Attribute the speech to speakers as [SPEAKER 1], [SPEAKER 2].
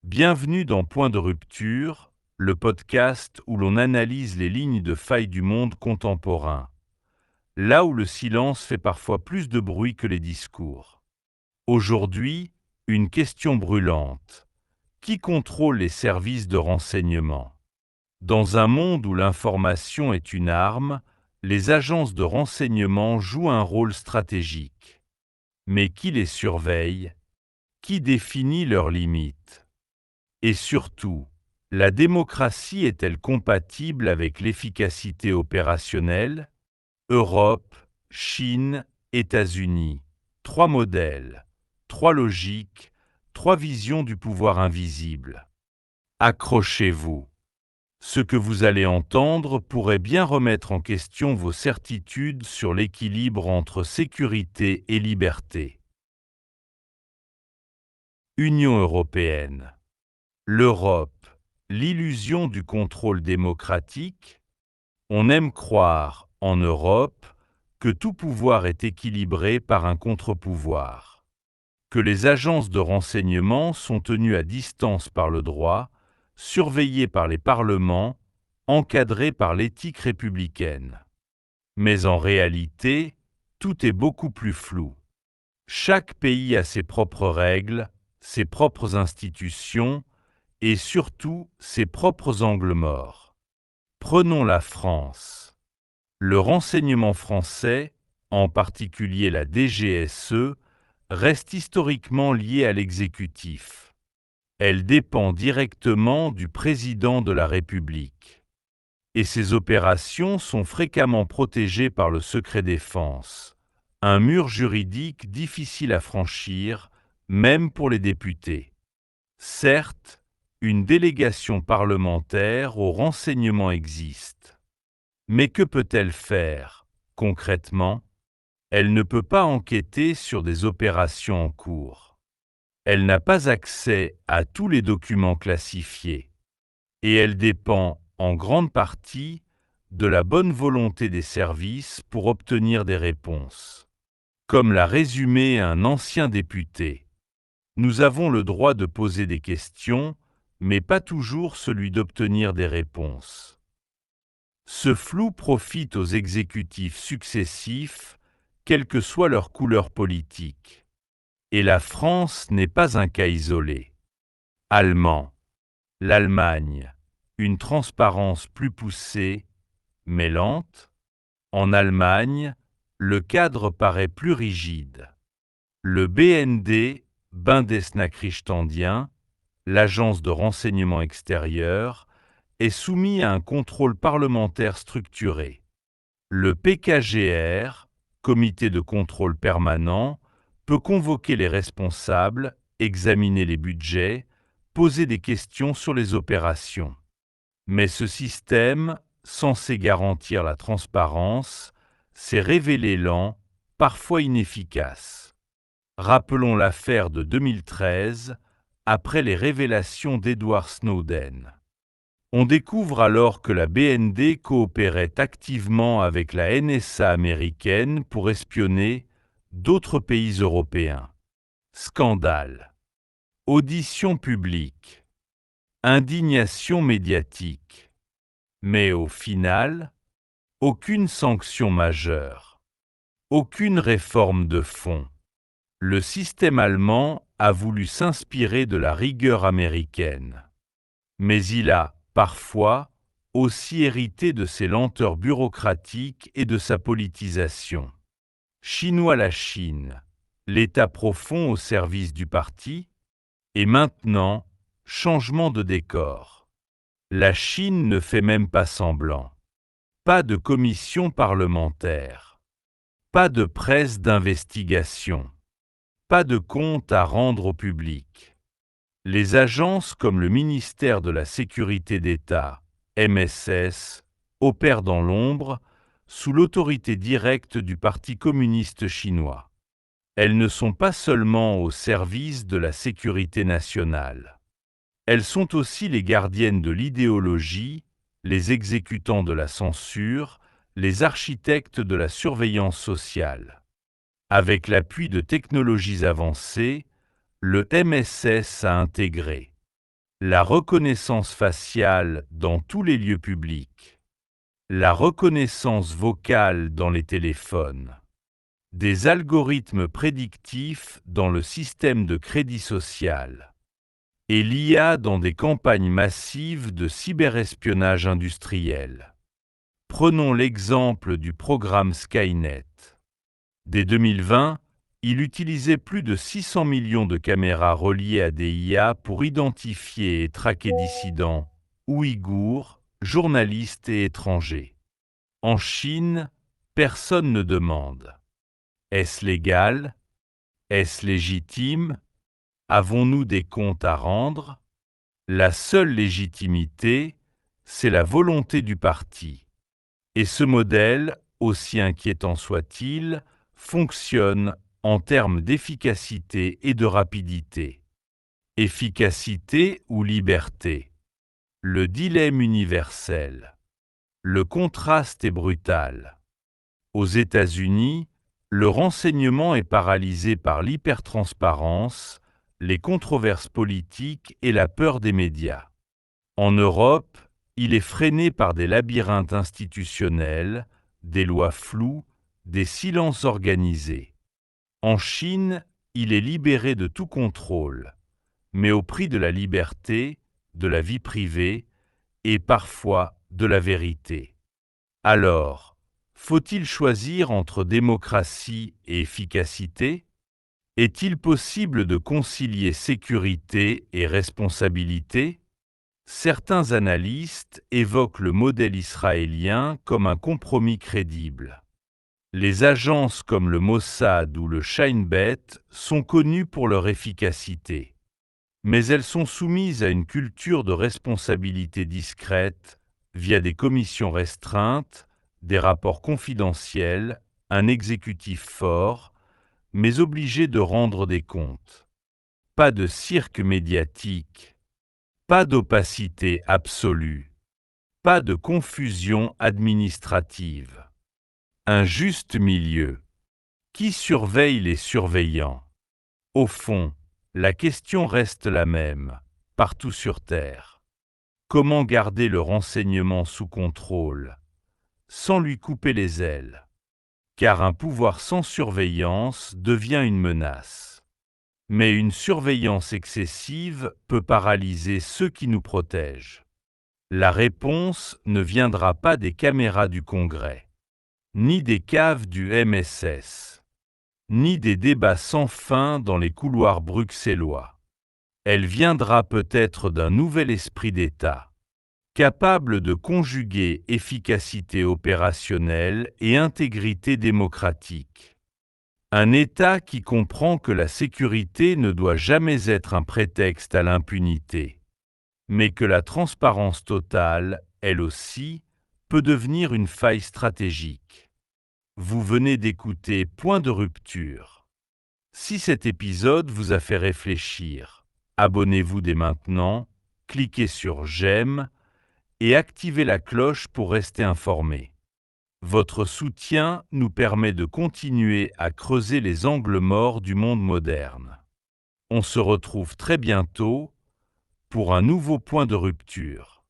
[SPEAKER 1] Bienvenue dans Point de rupture, le podcast où l'on analyse les lignes de faille du monde contemporain, là où le silence fait parfois plus de bruit que les discours. Aujourd'hui, une question brûlante. Qui contrôle les services de renseignement? Dans un monde où l'information est une arme, les agences de renseignement jouent un rôle stratégique. Mais qui les surveille? Qui définit leurs limites? Et surtout, la démocratie est-elle compatible avec l'efficacité opérationnelle? Europe, Chine, États-Unis. Trois modèles, trois logiques, trois visions du pouvoir invisible. Accrochez-vous. Ce que vous allez entendre pourrait bien remettre en question vos certitudes sur l'équilibre entre sécurité et liberté. Union européenne. L'Europe, l'illusion du contrôle démocratique. On aime croire, en Europe, que tout pouvoir est équilibré par un contre-pouvoir, que les agences de renseignement sont tenues à distance par le droit, surveillées par les parlements, encadrées par l'éthique républicaine. Mais en réalité, tout est beaucoup plus flou. Chaque pays a ses propres règles, ses propres institutions, et surtout ses propres angles morts. Prenons la France. Le renseignement français, en particulier la DGSE, reste historiquement lié à l'exécutif. Elle dépend directement du président de la République. Et ses opérations sont fréquemment protégées par le secret défense, un mur juridique difficile à franchir, même pour les députés. Certes, une délégation parlementaire au renseignement existe. Mais que peut-elle faire, concrètement? Elle ne peut pas enquêter sur des opérations en cours. Elle n'a pas accès à tous les documents classifiés. Et elle dépend, en grande partie, de la bonne volonté des services pour obtenir des réponses. Comme l'a résumé un ancien député, nous avons le droit de poser des questions, mais pas toujours celui d'obtenir des réponses. Ce flou profite aux exécutifs successifs, quelle que soit leur couleur politique. Et la France n'est pas un cas isolé. Allemand, l'Allemagne, une transparence plus poussée, mais lente. En Allemagne, le cadre paraît plus rigide. Le BND, Bundesnachrichtendienst, l'agence de renseignement extérieur, est soumis à un contrôle parlementaire structuré. Le PKGR, Comité de contrôle permanent, peut convoquer les responsables, examiner les budgets, poser des questions sur les opérations. Mais ce système, censé garantir la transparence, s'est révélé lent, parfois inefficace. Rappelons l'affaire de 2013, après les révélations d'Edward Snowden. On découvre alors que la BND coopérait activement avec la NSA américaine pour espionner d'autres pays européens. Scandale. Audition publique. Indignation médiatique. Mais au final, aucune sanction majeure. Aucune réforme de fond. Le système allemand a voulu s'inspirer de la rigueur américaine. Mais il a, parfois, aussi hérité de ses lenteurs bureaucratiques et de sa politisation. Chinois la Chine, l'État profond au service du parti, et maintenant, changement de décor. La Chine ne fait même pas semblant. Pas de commission parlementaire. Pas de presse d'investigation. Pas de compte à rendre au public. Les agences comme le ministère de la Sécurité d'État, MSS, opèrent dans l'ombre, sous l'autorité directe du Parti communiste chinois. Elles ne sont pas seulement au service de la sécurité nationale. Elles sont aussi les gardiennes de l'idéologie, les exécutants de la censure, les architectes de la surveillance sociale. Avec l'appui de technologies avancées, le MSS a intégré la reconnaissance faciale dans tous les lieux publics, la reconnaissance vocale dans les téléphones, des algorithmes prédictifs dans le système de crédit social, et l'IA dans des campagnes massives de cyberespionnage industriel. Prenons l'exemple du programme Skynet. Dès 2020, il utilisait plus de 600 millions de caméras reliées à des IA pour identifier et traquer dissidents, ouïghours, journalistes et étrangers. En Chine, personne ne demande. Est-ce légal? Est-ce légitime? Avons-nous des comptes à rendre? La seule légitimité, c'est la volonté du parti. Et ce modèle, aussi inquiétant soit-il, fonctionne en termes d'efficacité et de rapidité. Efficacité ou liberté? Le dilemme universel. Le contraste est brutal. Aux États-Unis, le renseignement est paralysé par l'hypertransparence, les controverses politiques et la peur des médias. En Europe, il est freiné par des labyrinthes institutionnels, des lois floues, des silences organisés. En Chine, il est libéré de tout contrôle, mais au prix de la liberté, de la vie privée et parfois de la vérité. Alors, faut-il choisir entre démocratie et efficacité? Est-il possible de concilier sécurité et responsabilité? Certains analystes évoquent le modèle israélien comme un compromis crédible. Les agences comme le Mossad ou le Shin Bet sont connues pour leur efficacité. Mais elles sont soumises à une culture de responsabilité discrète via des commissions restreintes, des rapports confidentiels, un exécutif fort, mais obligé de rendre des comptes. Pas de cirque médiatique, pas d'opacité absolue, pas de confusion administrative. Un juste milieu. Qui surveille les surveillants? Au fond, la question reste la même, partout sur Terre. Comment garder le renseignement sous contrôle, sans lui couper les ailes? Car un pouvoir sans surveillance devient une menace. Mais une surveillance excessive peut paralyser ceux qui nous protègent. La réponse ne viendra pas des caméras du Congrès, ni des caves du MSS, ni des débats sans fin dans les couloirs bruxellois. Elle viendra peut-être d'un nouvel esprit d'État, capable de conjuguer efficacité opérationnelle et intégrité démocratique. Un État qui comprend que la sécurité ne doit jamais être un prétexte à l'impunité, mais que la transparence totale, elle aussi, peut devenir une faille stratégique. Vous venez d'écouter Point de rupture. Si cet épisode vous a fait réfléchir, abonnez-vous dès maintenant, cliquez sur j'aime et activez la cloche pour rester informé. Votre soutien nous permet de continuer à creuser les angles morts du monde moderne. On se retrouve très bientôt pour un nouveau point de rupture.